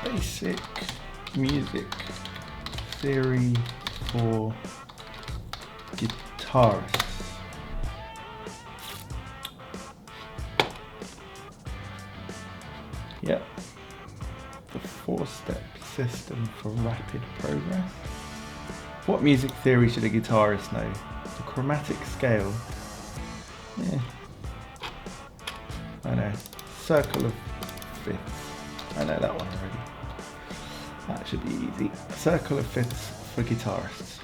Basic music theory for guitarists. Yep, the 4-step system for rapid progress. What music theory should a guitarist know? The chromatic scale. Yeah, I know. Circle of fifths. I know that one already. That should be easy. Circle of fifths for guitarists.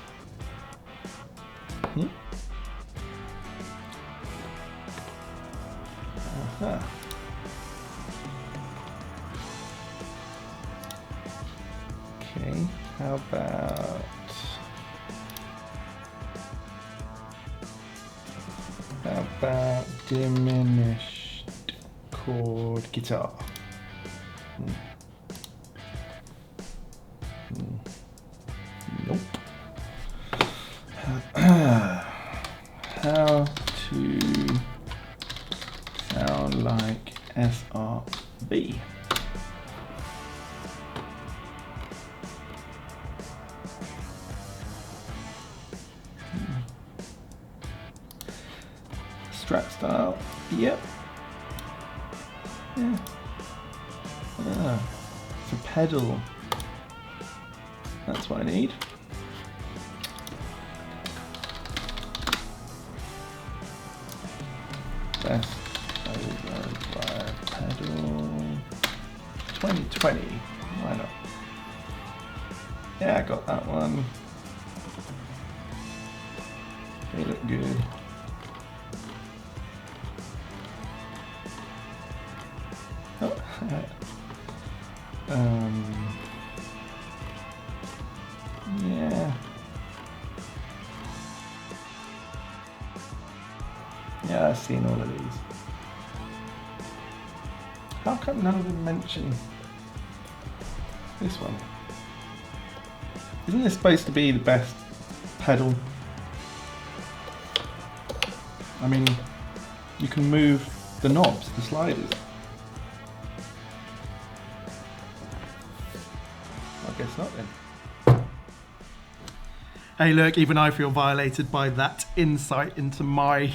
Uh-huh. Okay, how about diminished chord guitar? Nope. How to sound like SRB? Strat style, yep. Yeah. It's a pedal. That's what I need. Best overdrive pedal. 2020. Why not? Yeah, I got that one. They look good. Oh, yeah. Yeah, I've seen all of these. How come none of them mention this one? Isn't this supposed to be the best pedal? I mean, you can move the knobs, the sliders. I guess not then. Hey look, even I feel violated by that insight into my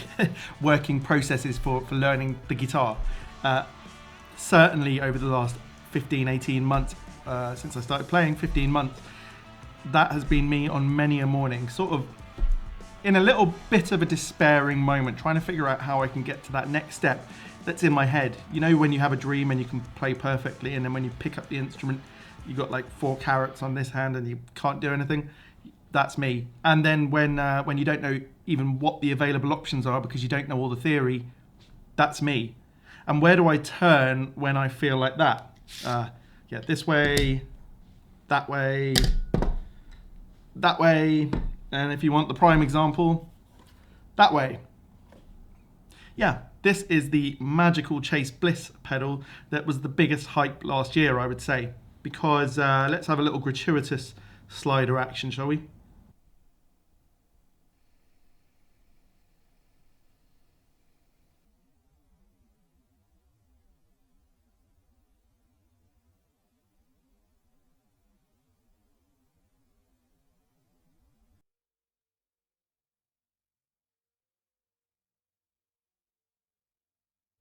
working processes for learning the guitar. Certainly over the last 15, 18 months, since I started playing, 15 months, that has been me on many a morning, sort of in a little bit of a despairing moment, trying to figure out how I can get to that next step that's in my head. You know, when you have a dream and you can play perfectly, and then when you pick up the instrument, you got like 4 carrots on this hand and you can't do anything. That's me. And then when you don't know even what the available options are because you don't know all the theory, that's me. And where do I turn when I feel like that? Yeah, this way, that way, that way, and if you want the prime example, that way. Yeah, this is the magical Chase Bliss pedal that was the biggest hype last year, I would say, because let's have a little gratuitous slider action, shall we?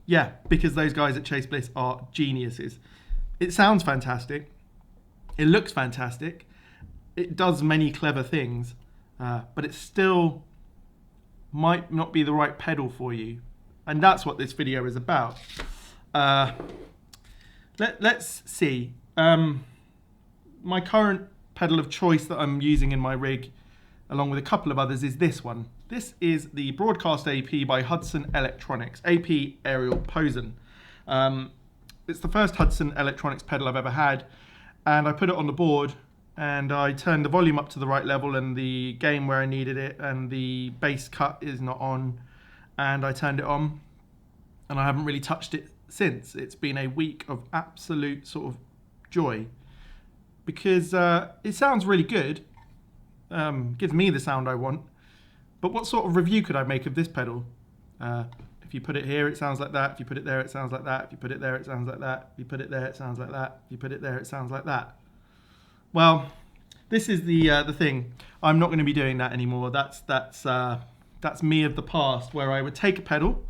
Yeah, because those guys at Chase Bliss are geniuses. It sounds fantastic. It looks fantastic. It does many clever things, but it still might not be the right pedal for you. And that's what this video is about. Let's see. My current pedal of choice that I'm using in my rig, along with a couple of others, is this one. This is the Broadcast AP by Hudson Electronics, AP Aerial Posen. It's the first Hudson Electronics pedal I've ever had, and I put it on the board and I turned the volume up to the right level and the gain where I needed it, and the bass cut is not on, and I turned it on, and I haven't really touched it since. It's been a week of absolute sort of joy, because it sounds really good, gives me the sound I want, But what sort of review could I make of this pedal? If you put it here, it sounds like that. If you put it there, it sounds like that. If you put it there, it sounds like that. If you put it there, it sounds like that. If you put it there, it sounds like that. Well, this is the thing. I'm not going to be doing that anymore. That's me of the past, where I would take a pedal,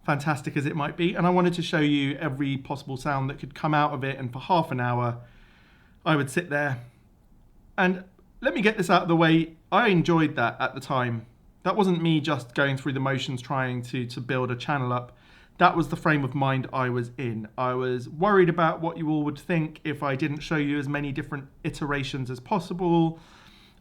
fantastic as it might be, and I wanted to show you every possible sound that could come out of it. And for half an hour, I would sit there. And let me get this out of the way. I enjoyed that at the time. That wasn't me just going through the motions trying to build a channel up. That was the frame of mind I was in. I was worried about what you all would think if I didn't show you as many different iterations as possible.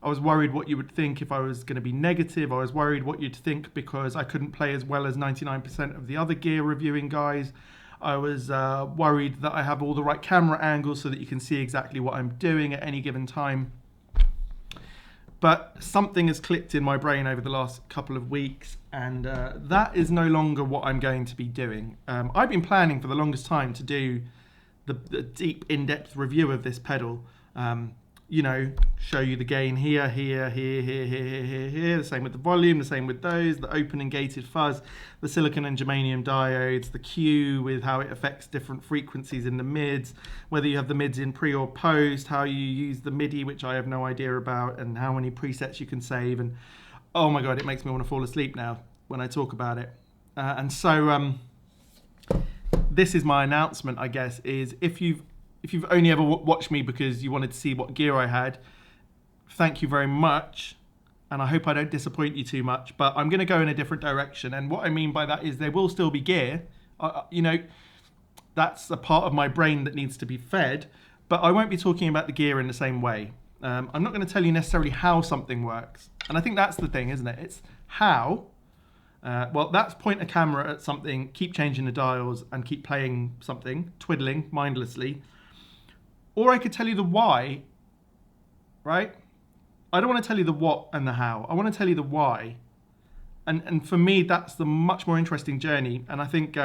I was worried what you would think if I was going to be negative. I was worried what you'd think because I couldn't play as well as 99% of the other gear reviewing guys. I was worried that I have all the right camera angles so that you can see exactly what I'm doing at any given time. But something has clicked in my brain over the last couple of weeks, and that is no longer what I'm going to be doing. I've been planning for the longest time to do the deep, in-depth review of this pedal. Show you the gain here, the same with the volume, the same with those, the open and gated fuzz, the silicon and germanium diodes, the Q with how it affects different frequencies in the mids, whether you have the mids in pre or post, how you use the MIDI, which I have no idea about, and how many presets you can save. And oh my God, it makes me want to fall asleep now when I talk about it. This is my announcement, I guess, is if you've only ever watched me because you wanted to see what gear I had, thank you very much. And I hope I don't disappoint you too much, but I'm going to go in a different direction. And what I mean by that is there will still be gear. That's a part of my brain that needs to be fed, but I won't be talking about the gear in the same way. I'm not going to tell you necessarily how something works. And I think that's the thing, isn't it? It's how. That's point a camera at something, keep changing the dials, and keep playing something, twiddling mindlessly. Or I could tell you the why, right? I don't want to tell you the what and the how. I want to tell you the why. And for me, that's the much more interesting journey. And I think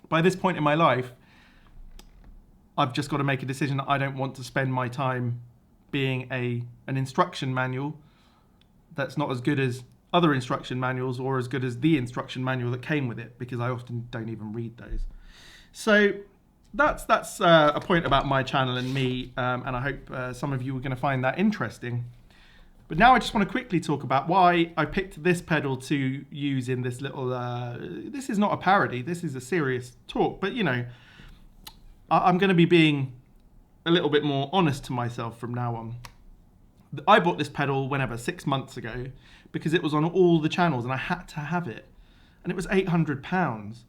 by this point in my life, I've just got to make a decision that I don't want to spend my time being an instruction manual that's not as good as other instruction manuals or as good as the instruction manual that came with it, because I often don't even read those. So that's a point about my channel and me, and I hope some of you are going to find that interesting. But now I just want to quickly talk about why I picked this pedal to use in this little, this is not a parody, this is a serious talk, but I'm going to be being a little bit more honest to myself from now on. I bought this pedal 6 months ago, because it was on all the channels and I had to have it. And it was £800.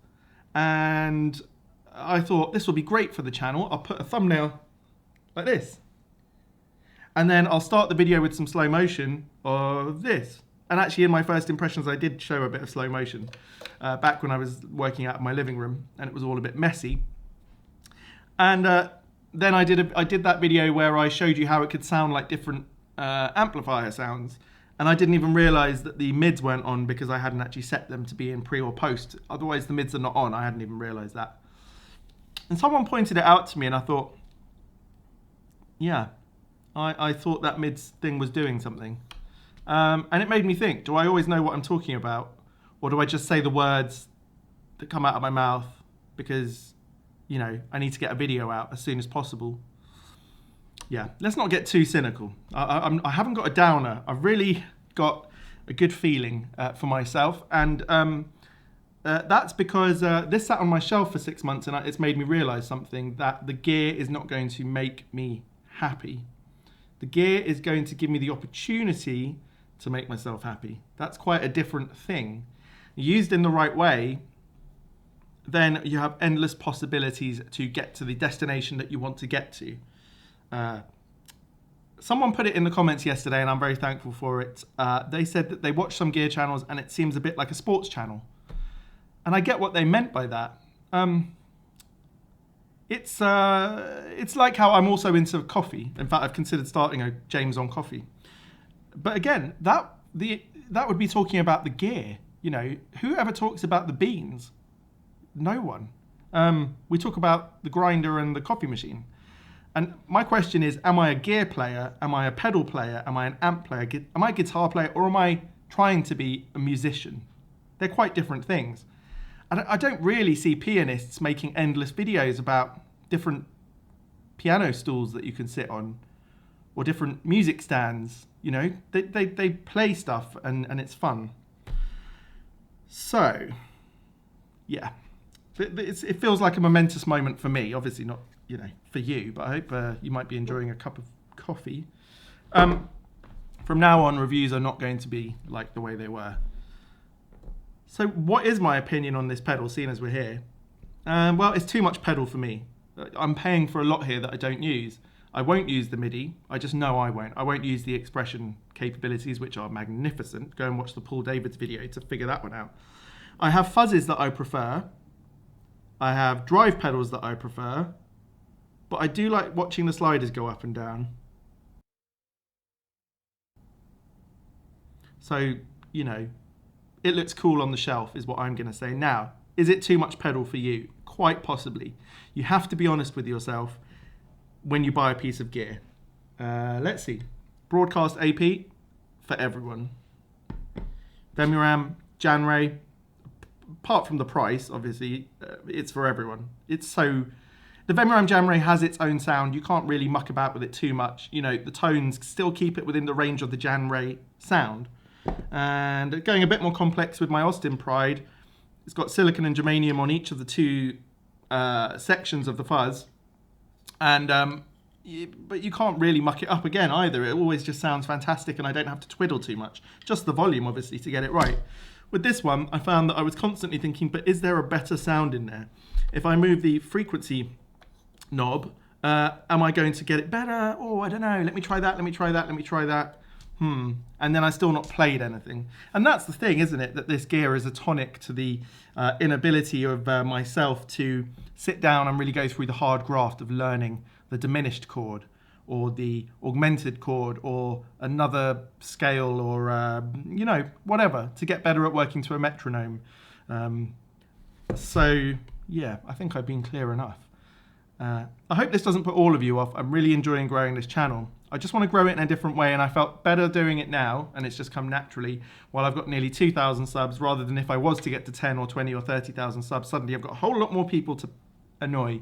And I thought this will be great for the channel. I'll put a thumbnail like this. And then I'll start the video with some slow motion of this. And actually in my first impressions, I did show a bit of slow motion back when I was working out of my living room and it was all a bit messy. And then I did that video where I showed you how it could sound like different amplifier sounds. And I didn't even realize that the mids weren't on because I hadn't actually set them to be in pre or post. Otherwise the mids are not on. I hadn't even realized that. And someone pointed it out to me and I thought, yeah, I thought that mids thing was doing something. And it made me think, do I always know what I'm talking about? Or do I just say the words that come out of my mouth because, I need to get a video out as soon as possible? Yeah, let's not get too cynical. I haven't got a downer. I've really got a good feeling for myself. And that's because this sat on my shelf for 6 months and it's made me realize something, that the gear is not going to make me happy. The gear is going to give me the opportunity to make myself happy. That's quite a different thing. Used in the right way, then you have endless possibilities to get to the destination that you want to get to. Someone put it in the comments yesterday and I'm very thankful for it. They said that they watch some gear channels and it seems a bit like a sports channel. And I get what they meant by that. It's like how I'm also into coffee. In fact, I've considered starting a James on coffee. But again, that would be talking about the gear. Who ever talks about the beans? No one. We talk about the grinder and the coffee machine. And my question is, am I a gear player? Am I a pedal player? Am I an amp player? Am I a guitar player? Or am I trying to be a musician. They're quite different things. And I don't really see pianists making endless videos about different piano stools that you can sit on or different music stands. You know, they play stuff and it's fun. So, yeah, it feels like a momentous moment for me. Obviously not, you know, for you, but I hope you might be enjoying a cup of coffee. From now on, reviews are not going to be like the way they were. So what is my opinion on this pedal, seeing as we're here? Well, it's too much pedal for me. I'm paying for a lot here that I don't use. I won't use the MIDI. I just know I won't. I won't use the expression capabilities, which are magnificent. Go and watch the Paul Davids video to figure that one out. I have fuzzes that I prefer. I have drive pedals that I prefer. But I do like watching the sliders go up and down. So, you know, it looks cool on the shelf is what I'm going to say. Now, is it too much pedal for you? Quite possibly. You have to be honest with yourself when you buy a piece of gear. Let's see. Broadcast AP for everyone. Vemiram, Janray, apart from the price, obviously, it's for everyone. The Vemiram Janray has its own sound. You can't really muck about with it too much. You know, the tones still keep it within the range of the Janray sound. And going a bit more complex with my Austin Pride, it's got silicon and germanium on each of the two sections of the fuzz. And but you can't really muck it up again either. It always just sounds fantastic and I don't have to twiddle too much. Just the volume, obviously, to get it right. With this one, I found that I was constantly thinking, but is there a better sound in there? If I move the frequency knob, am I going to get it better? Oh, I don't know. Let me try that. Let me try that. Let me try that. And then I still not played anything. And that's the thing, isn't it? That this gear is a tonic to the inability of myself to sit down and really go through the hard graft of learning the diminished chord or the augmented chord or another scale or, you know, whatever, to get better at working to a metronome. So, yeah, I think I've been clear enough. I hope this doesn't put all of you off. I'm really enjoying growing this channel. I just want to grow it in a different way, and I felt better doing it now, and it's just come naturally, while I've got nearly 2,000 subs, rather than if I was to get to 10 or 20 or 30,000 subs, suddenly I've got a whole lot more people to annoy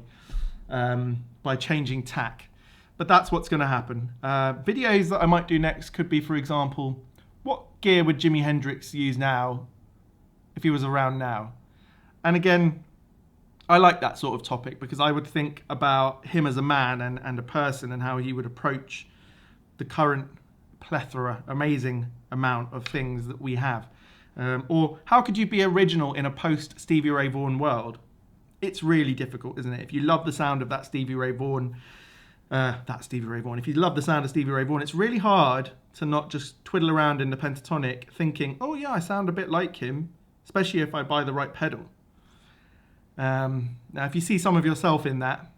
by changing tack. But that's what's going to happen. Videos that I might do next could be, for example, what gear would Jimi Hendrix use now if he was around now? And again, I like that sort of topic because I would think about him as a man and a person and how he would approach the current plethora, amazing amount of things that we have. Or how could you be original in a post-Stevie Ray Vaughan world? It's really difficult, isn't it? If you love the sound of that Stevie Ray Vaughan, if you love the sound of Stevie Ray Vaughan, it's really hard to not just twiddle around in the pentatonic thinking, oh yeah, I sound a bit like him, especially if I buy the right pedal. Now, if you see some of yourself in that,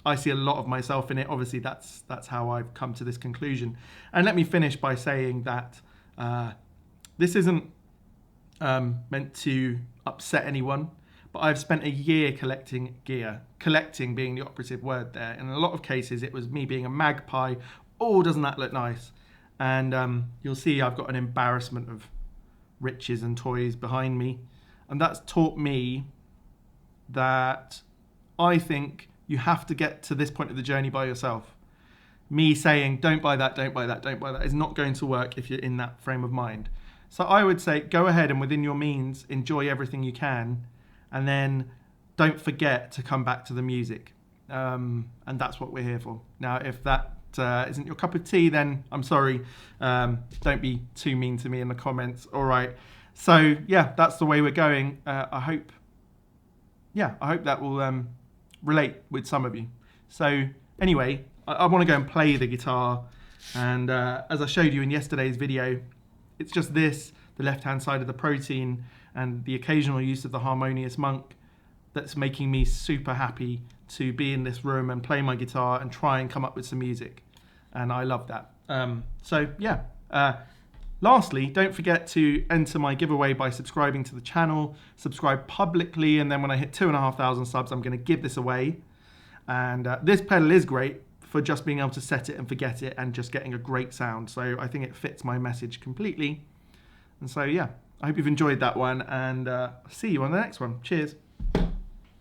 I see a lot of myself in it. Obviously, that's how I've come to this conclusion. And let me finish by saying that this isn't meant to upset anyone, but I've spent a year collecting gear. Collecting being the operative word there. In a lot of cases, it was me being a magpie. Oh, doesn't that look nice? And you'll see I've got an embarrassment of riches and toys behind me. And that's taught me that I think you have to get to this point of the journey by yourself. Me saying, don't buy that, don't buy that, don't buy that is not going to work if you're in that frame of mind. So I would say, go ahead and within your means, enjoy everything you can, and then don't forget to come back to the music. And that's what we're here for. Now, if that isn't your cup of tea, then I'm sorry. Don't be too mean to me in the comments. All right. So yeah, that's the way we're going. I hope that will relate with some of you. So anyway, I want to go and play the guitar. And as I showed you in yesterday's video, it's just this, the left-hand side of the protein, and the occasional use of the harmonious monk that's making me super happy to be in this room and play my guitar and try and come up with some music. And I love that. So yeah. Lastly, don't forget to enter my giveaway by subscribing to the channel. Subscribe publicly, and then when I hit 2,500 subs, I'm going to give this away. And this pedal is great for just being able to set it and forget it and just getting a great sound. So I think it fits my message completely. And so, yeah, I hope you've enjoyed that one, and see you on the next one. Cheers.